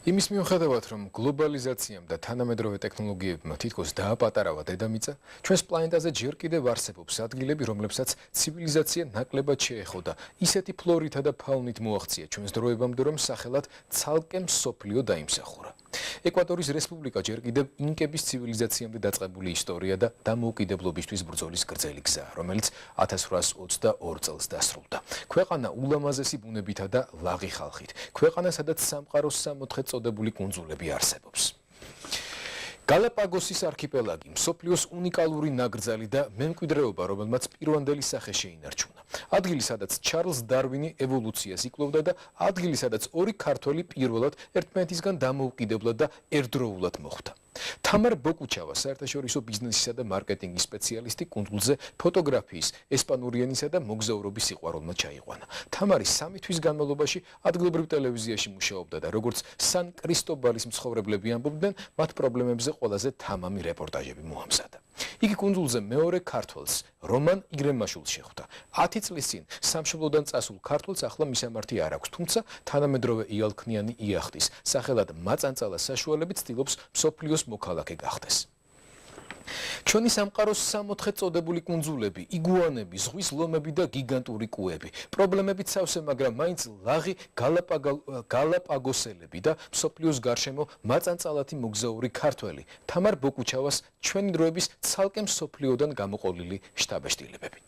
იმის მიუხედავად, რომ გლობალიზაციამ და თანამედროვე ტექნოლოგიებმა თითქოს დააპატარავა დედამიწა, ჩვენს პლანეტაზე ჯერ კიდევ არსებობს ადგილები, რომლებსაც ცივილიზაცია ნაკლებად შეეხოდა. ისეთი ფლორითა და ფაუნით მოაღწია ჩვენს დროებამდე, რომ სახელად ცალკე მსოფლიო დაიმსახურა. ეკვადორის რესპუბლიკა ჯერ კიდევ ინკების ცივილიზაციამდე დაწყებული ისტორია და დამოუკიდებლობისთვის ბრძოლის გრძელი გზა, რომელიც 1822 წელს დასრულდა. ქვეყანა ულამაზესი ბუნებითა და ლაღი ხალხით. ქვეყანა, სადაც სამყაროს 64 წოდებული კუნძულები არსებობს. გალაპაგოსის არქიპელაგი მსოფლიოს უნიკალური ნაკრძალი და მემკვიდრეობა, რომელმაც პირვანდელი სახე შეინარჩუნა. ადგილი, სადაც ჩარლზ დარვინი ევოლუციას იკვლევდა და ადგილი, სადაც ორი ქართველი პირველად ერთმანეთისგან დამოუკიდებლად და ერთდროულად მოხვდა. თამარ ბოკუჩავა, საერთაშორისო ბიზნესისა და მარკეტინგის სპეციალისტი, კუნძულზე ფოტოგრაფიის, ესპანურიანისა და მოგზაურობის სიყვარულმა ჩაიყვანა. თამარი 3 თვის განმავლობაში ადგილობრივ ტელევიზიაში მუშაობდა და როგორც სან კრისტობალის მცხოვრებლები ამბობდნენ, მათ პრობლემებზე ყველაზე თამამი რეპორტაჟები მოამზადა. იგი კუნძულზე მეორე ქართველს, რომან იგრემაშულს შეხვდა. 10 წლის წინ სამშობლოდან წასულ ქართველს ახლა მისამართი არ აქვს, თუმცა თანამედროვე იალქნიანი იახტის, სახელად მაწანწალას საშუალებით ცდილობს მსოფლიოს მოქალაქე გახდეს. ჩვენი სამყაროს 64 წოდებული კუნძულები, იგუანები, ზღვის ლომები და გიგანტური კუები. პრობლემებით სავსე, მაგრამ მაინც ლაღი გალაპაგოსელები და მსოფლიოს გარშემო მაწანწალათი მოგზაური ქართველი. თამარ ბოკუჩავას ჩვენი დროების ცალკე მსოფლიოდან გამოყოლილი შტაბ-შტილებები.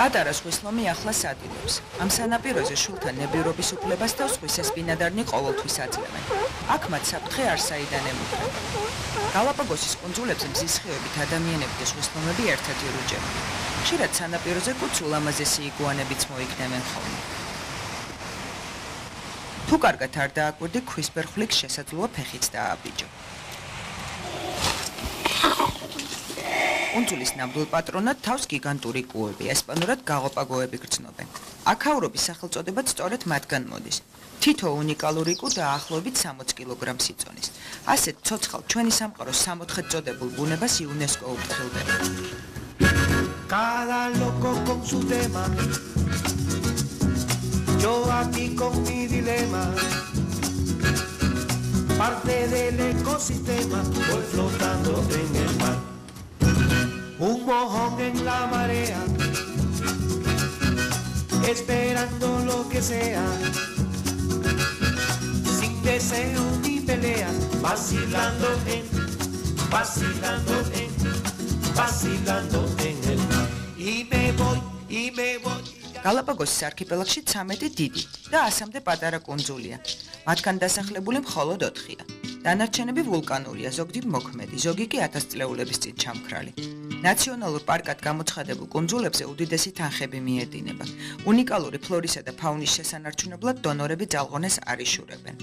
პატარა ზღვის ლომი ახლა სადილობს. ამ სანაპიროზე შულთან ნებიურობის უფლებას და ზღვისას ბინადარნი ყოველთვის აძლევენ. აქ მათ საფრთხე არ საიდან ემუქრება. გალაპაგოსის კუნძულებზე მზის ხეობით ადამიანები და ზღვის ლომები ერთად ირუჯებიან. ხშირად სანაპიროზე კუც ულამაზესი იგუანებიც მოიქნებენ ხოლმე. თუ კარგად არ დააკვირდი, ქვის ბერხვლიკს შესაძლოა ფეხიც დააბიჯო. კუნძულის ნამდვილ პატრონად თავს გიგანტური კუები, ესპანურად გალაპაგოები გრძნობენ. აქაურობის სახელწოდებაც სწორედ მათგან მოდის. თითო უნიკალური კუ დაახლოებით 60 კილოგრამს იწონის. ასეთ ცოცხალ ჩვენი სამყაროს 64 წოდებულ ბუნებას იუნესკო უფრთხილდება. Cada loco con su tema, yo aquí con mi dilema, parte del ecosistema, voy flotando en el mar. Un mojón en la marea, esperando lo que sea, sin deseo ni peleas, vacilando en el mar. Y me voy. გალაპაგოსის არქიპელაგში 13 დიდი და 100-მდე პატარა კუნძულია. მათგან დასახლებული მხოლოდ 4-ია. დანარჩენები ვულკანურია, ზოგჯი მოქმედი, ზოგი კი 1000 წლეულების წინ ჩამქრალი. ნაციონალურ პარკად გამოცხადებულ კუნძულებზე უდიდესი თანხები მიედინება. უნიკალური ფლორისა და ფაუნის შესანარჩუნებლად დონორები ძალღონეს არ იშურებენ.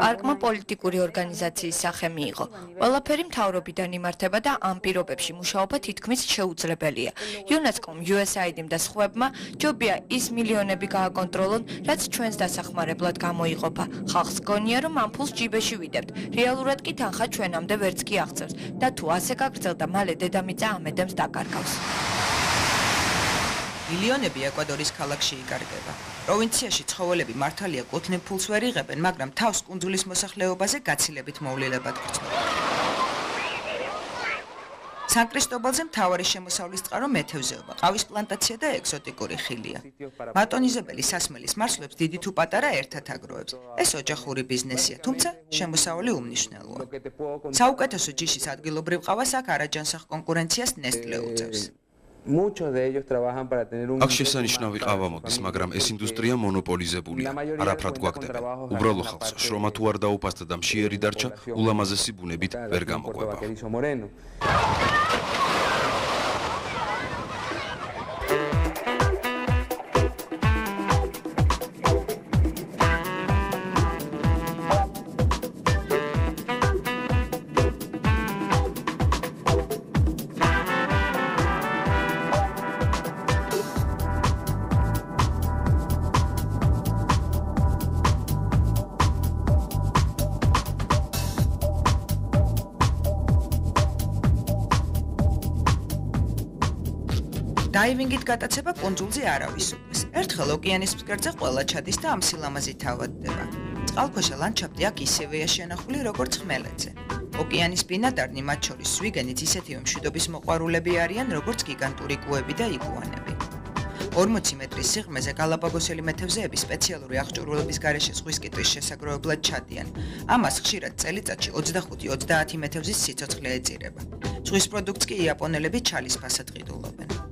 პარკმა პოლიტიკური ორგანიზაციის სახე მიიღო. ყველაფერი მთავრობიდან იმართება და ამ პირობებში მუშაობა თითქმის შეუძლებელია. UNESCO-მ, USAID-მ და სხვებმა ჯობია ის მილიონები გააკონტროლონ, რაც ჩვენს დასახმარებლად გამოიყოფა. ხალხს გონია, რომ ამ ფულს ჯიბეში ვიდებთ. რეალურად კი თანხა ჩვენამდე ვერც კი აღწევს და თუ ასე გაგრძელდა, მალე დედამიწა ამედემს დაკარგავს. მილიონები ეკვადორის ქალაქში იკარგება. პროვინციაში ცხოველები მართალია კუთვნილ ფულს ვერ იღებენ, მაგრამ თავს კუნძულის მოსახლეობაზე გაცილებით მოვლენებად გრძნობენ. სან კრისტობალზე მთავარი შემოსავლის წყარო მეთევზეობა, ყავის პლანტაცია და ეგზოტიკური ხილია. მატონიზებელი სასმელის მარცვლებს დიდი თუ პატარა ერთად აგროვებს. ეს ოჯახური ბიზნესია, თუმცა შემოსავალი უმნიშვნელოა. საუკეთესო ჯიშის ადგილობრივ ყავას აქ არაჯანსაღ კონკურენციას ნესტლე უწევს. აქ შესანიშნავი ყავა მოდის, მაგრამ ეს ინდუსტრია მონოპოლიზებულია. არაფრად გვაგდება. უბრალო ხალხს შრომა თუ არ დაუფასდა და მშიერი დარჩა, ულამაზესი ბუნებით ვერ გამოყვება. დაივინგით გატაცება კუნძულზე არავის უყვეს. ერთხელ ოკეანის ფსკერზე ყველა ჩადის და ამ სილამაზით ავადდება. წყალქვეშა ლანდშაფტი აქ ისევეა შენახული, როგორც ხმელეთზე. ოკეანის ბინადარნი, მათ შორის ზვიგენიც ისეთივე მშვიდობის მოყვარულები არიან, როგორც გიგანტური კუები და იგუანები. 40 მეტრის სიღრმეზე გალაპაგოსელი მეთევზეები სპეციალური აღჭურვილობის გარეშე ზღვის კიტრის შესაგროვებლად ჩადიან. ამას ხშირად წელიწადში 25-30 მეთევზის სიცოცხლე ეწირება. ზღვის პროდუქტს კი იაპონელები ჩალის ფასად ყიდულობენ.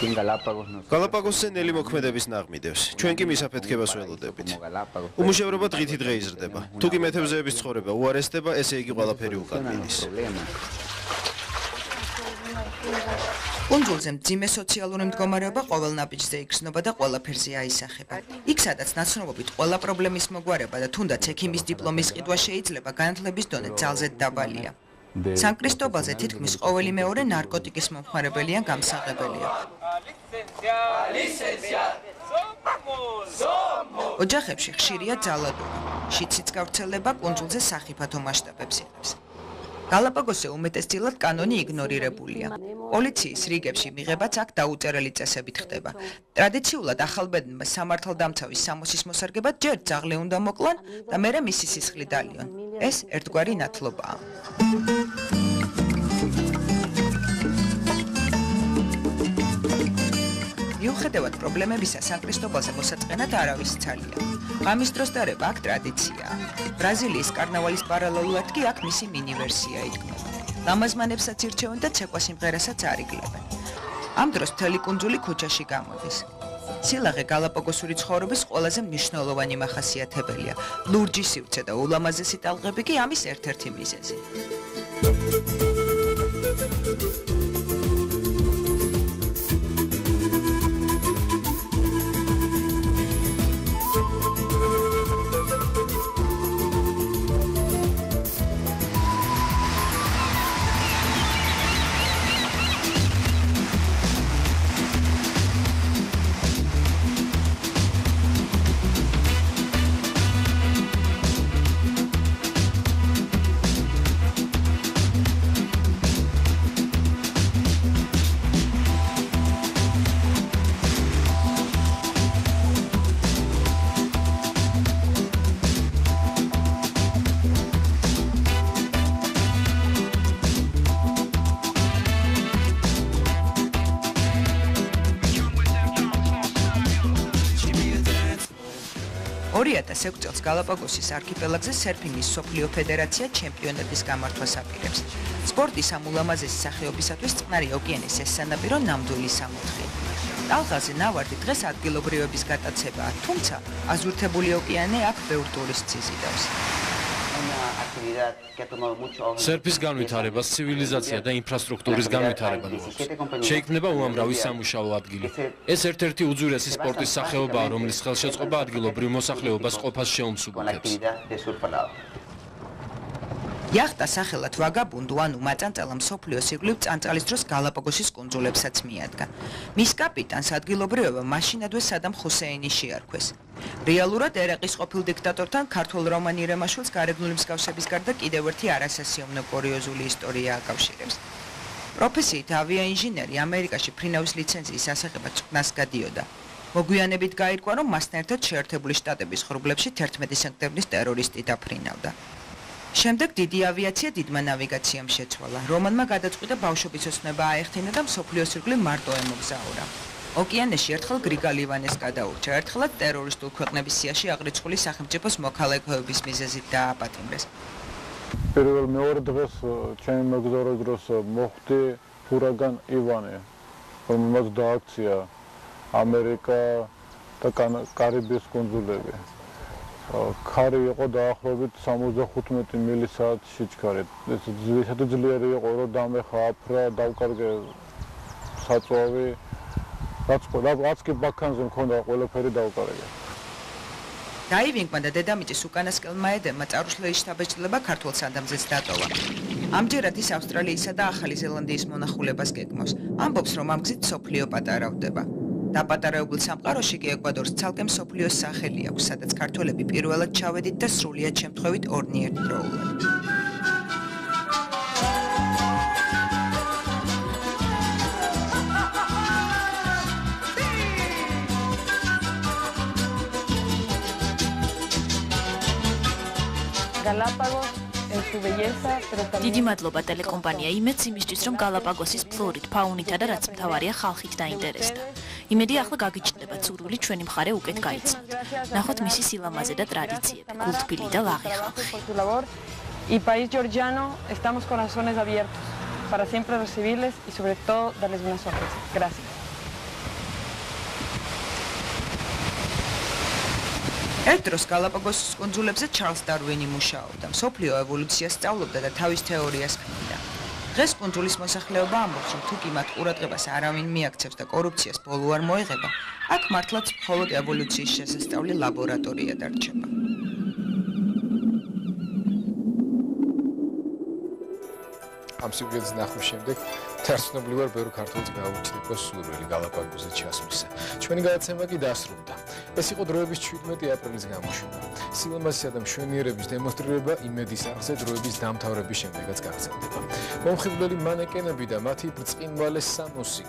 გალაპაგოსზე ნელი მოქმედების ნაღმიდევს. ჩვენ კი მის აფეთქებას ველოდებით. უმუშევრობა დღითი დღე იზრდება. თუ კი მეთევზეების ცხოვრება უარესდება, ესე იგი ყველაფერი უკან მიდის. კუნძულზე მძიმე სოციალური მდგომარეობა ყოველ ნაბიჯზე იგრძნობა და ყველაფერზე აისახება. იქ, სადაც ნაცნობობით ყველა პრობლემის მოგვარება და თუნდაც ექიმის დიპლომის ყიდვა შეიძლება, განათლების დონე ძალზედ დაბალია. სან-კრისტობალზე თითქმის ყოველი მეორე ნარკოტიკის მომხმარებელი ან გამსაღებელია. ოჯახებში ხშირია ძალადობა. შიდსიც გავრცელდება, კუნძულზე სახიფათო მასშტაბებს იღებს. გალაპაგოსზე უმეტესწილად კანონი იგნორირებულია. პოლიციის რიგებში მიღებაც აქ დაუწერელი წესებით ხდება. ტრადიციულად ახალბედნმა სამართალდამცავის სამოსის მოსარგებად ჯერ ძაღლი უნდა მოკლან და მერე მისი სისხლი დალიონ. ეს ერთგვარი ნათლობაა. მიუხედავად პრობლემებისა, სან-კრისტობალზე მოსაწყენად არავის ცალია. ღამის დროს დარება აქ ტრადიციაა. ბრაზილიის კარნავალის პარალელურად კი აქ მისი მინი ვერსია იდგმება. ლამაზმანებსაც ირჩევენ და ცეკვა სიმღერასაც არიგლებენ. ამ დროს მთელი კუნძული ქუჩაში გამოდის. სილაღე გალაპაგოსური ცხოვრების ყველაზე მნიშვნელოვანი მახასიათებელია. ლურჯი სივრცე და ულამაზესი ტალღები კი ამის ერთ-ერთი მიზეზი. წელს გალაპაგოსის არქიპელაგზე სერფინგის მსოფლიო ფედერაცია ჩემპიონატის გამართვას აპირებს. სპორტის ამ ულამაზესი სახეობისათვის წყნარი ოკეანის ეს სანაპირო ნამდვილი სამოთხია. ტალღაზე ნავარდი დღეს ადგილობრივების გატაცებაა, თუმცა აზურთებული ოკეანე აქ ბევრ ტურისტს იზიდავს. სერფის განვითარებას ცივილიზაცია და ინფრასტრუქტურის განვითარება ნიშნავს. შეიქმნება უამრავი სამუშაო ადგილი. ეს ერთ-ერთი უძვირესი სპორტის სახეობაა, რომლის ხელშეწყობა ადგილობრივ მოსახლეობას ყოფას შეუმსუბუქებს. იახტა სახელად ვაგაბუნდუ ანუ მაწანწალა მსოფლიოს ირგვლივ წანწალის დროს გალაპაგოსის კუნძულებსაც მიადგა. მის კაპიტანს ადგილობრივებმა მაშინადვე სადამ ხუსეინი შეარქვეს. რეალურად ერაყის ყოფილ დიქტატორთან ქართველ რომან ირემაშვილს გარეგნული მსგავსების გარდა კიდევ ერთი არასასიამოვნო კურიოზული ისტორია აკავშირებს. პროფესიით ავიაინჟინერი ამერიკაში ფრინავის ლიცენზიის ასაღებად წყნას გადიოდა. მოგვიანებით გაირკვა, რომ მასთან ერთად შეერთებული შტატების ღრუბლებში 11 სექტემბრის ტერორისტი დაფრინავდა. შემდეგ დიდი ავიაცია დიდმა ნავიგაციამ შეცვალა. რომანმა გადაწყვიტა ბავშვობის ოცნება აეხთინა და მსოფლიოს ირგვლივ მარტო ემოგზაურა. ოკეანეში ერთხელ გრიგალ ივანეს გადაურჩა, ერთხელაც ტერორისტულ ქვეყნების სიაში აღრიცხული სახელმწიფოს მოქალაქეობის მიზეზით დააპატიმრეს. პირველ მეორე დღეს ჩემი მოგზაურის დროს მოხვდი ჰურაგან ივანე, რომელმაც დააქცია ამერიკა და კარიბის კუნძულები. ქარი იყო დაახლოებით 75 მილი საათი სიჩქარე. ეს ისეთი ძლიერი იყო, რომ დამეხა აფრა, დავკარგე საწვავი. რაც კი ბაქანზე მქონდა ყველაფერი დავკარგე. დაივინგმა და დედამიწის უკანასკნელმა ედემმა წარუშლელი შთაბეჭდილება ქართულ სანდამზეც დატოვა. ამჯერად ის ავსტრალიისა და ახალი ზელანდიის მონახულებას გეგმავს. ამბობს, რომ ამ გზით მსოფლიო პატარავდება. დაპატარებულ სამყაროში კი ეკვადორს ცალკე მსოფლიოს სახელი აქვს, სადაც ქართველები პირველად ჩავედით და სრულიად შემთხვევით ორნი ერთდროულად. დიდი მადლობა ტელეკომპანია იმედს იმისთვის, რომ გალაპაგოსის ფლორით, ფაუნითა და რაც მთავარია ხალხით დაინტერესდა. იმედი ახლა გაგიჩნდება ცურვილი ჩვენი მხარე უკეთ გაიცნოთ. ნახოთ მისი სილამაზე და ტრადიციები, გულთბილი და ლაღი ხალხი. Y país georgiano, estamos corazones abiertos para siempre recibirles y sobre todo darles buena suerte. Gracias. ერთ დროს გალაპაგოსის კუნძულებზე ჩარლზ დარვინი მუშაობდა, მსოფლიო ევოლუციას სწავლობდა და თავის თეორიას ქმნიდა. დღეს კუნძულის მოსახლეობა ამბობს, რომ თუ კი მათ ყურადღებას არავინ მიაქცევს და კორუფციას ბოლო არ მოეღება, აქ მართლაც მხოლოდ ევოლუციის შესასწავლი ლაბორატორია დარჩება. ამ სიუჟეტის ნახვის შემდეგ თარცნობრივად ბევრი ქართველი გაუჩნდება სურვილი გალაპაგოსზე ჩასვლისა. ჩვენი გადაცემა კი დასრულდა. ეს იყო დროების 17 აპრილის გამოშვება. სილამაზისა და მშვენიერების დემონსტრირება იმედის არხზე დროების დამთავრების შემდეგაც გაგრძელდება. მომხიბვლელი მანეკენები და მათი ბრწყინვალე სამოსი